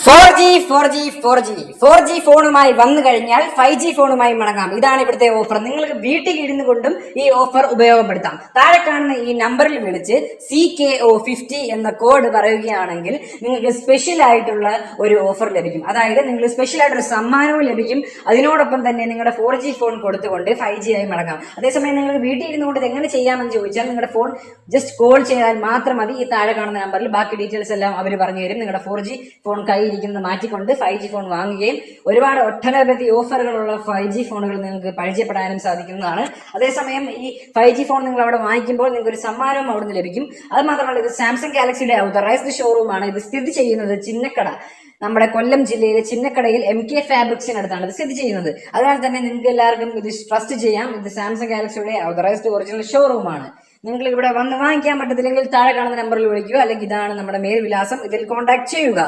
Four G ഫോണുമായി വന്നു കഴിഞ്ഞാൽ 5G ഫോണുമായി മടങ്ങാം. ഇതാണ് ഇവിടുത്തെ ഓഫർ. നിങ്ങൾക്ക് വീട്ടിൽ ഇരുന്നു കൊണ്ടും ഈ ഓഫർ ഉപയോഗപ്പെടുത്താം. താഴെ കാണുന്ന ഈ നമ്പറിൽ വിളിച്ച് CKO50 എന്ന കോഡ് പറയുകയാണെങ്കിൽ നിങ്ങൾക്ക് സ്പെഷ്യൽ ആയിട്ടുള്ള ഒരു ഓഫർ ലഭിക്കും. അതായത് നിങ്ങൾ സ്പെഷ്യൽ ആയിട്ടൊരു സമ്മാനവും ലഭിക്കും. അതിനോടൊപ്പം തന്നെ നിങ്ങളുടെ 4G ഫോൺ കൊടുത്തുകൊണ്ട് 5G ആയി മടങ്ങാം. അതേസമയം നിങ്ങൾ വീട്ടിൽ ഇരുന്നുകൊണ്ട് ഇത് എങ്ങനെ ചെയ്യാമെന്ന് ചോദിച്ചാൽ നിങ്ങളുടെ ഫോൺ ജസ്റ്റ് കോൾ ചെയ്താൽ മാത്രം മതി. ഈ താഴെ കാണുന്ന നമ്പറിൽ ബാക്കി ഡീറ്റെയിൽസ് എല്ലാം അവർ പറഞ്ഞു തരും. നിങ്ങളുടെ 4G ഫോൺ കയ്യിരിക്കുന്നത് മാറ്റിക്കൊണ്ട് 5G ഫോൺ വാങ്ങുകയും ഒരുപാട് ഒട്ടനവധി ഓഫറുകളുള്ള 5G ഫോണുകൾ നിങ്ങൾക്ക് പരിചയപ്പെടാനും സാധിക്കുന്നതാണ്. അതേസമയം ഈ 5G ഫോൺ നിങ്ങൾ അവിടെ വാങ്ങിക്കുമ്പോൾ നിങ്ങൾക്ക് ഒരു സമ്മാനവും അവിടെ നിന്ന് ലഭിക്കും. അത് മാത്രമല്ല, ഇത് സാംസങ് ഗാലക്സിയുടെ ഔതറൈസ്ഡ് ഷോറൂമാണ്. ഇത് സ്ഥിതി ചെയ്യുന്നത് ചിന്നക്കട, നമ്മുടെ കൊല്ലം ജില്ലയിലെ ചിന്നക്കടയിൽ MK ഫാബ്രിക്സിനടുത്താണ് ഇത് സ്ഥിതി ചെയ്യുന്നത്. അതിനാൽ തന്നെ നിങ്ങൾക്ക് എല്ലാവർക്കും ഇത് ട്രസ്റ്റ് ചെയ്യാം. ഇത് സാംസങ് ഗാലക്സിയുടെ ഔതറൈസ്ഡ് ഒറിജിനൽ ഷോറൂമാണ്. നിങ്ങൾ ഇവിടെ വന്ന് വാങ്ങിക്കാൻ പറ്റത്തില്ലെങ്കിൽ താഴെ കാണുന്ന നമ്പറിൽ വിളിക്കുക, അല്ലെങ്കിൽ ഇതാണ് നമ്മുടെ മെയിൽ വിലാസം, ഇതിൽ കോൺടാക്ട് ചെയ്യുക.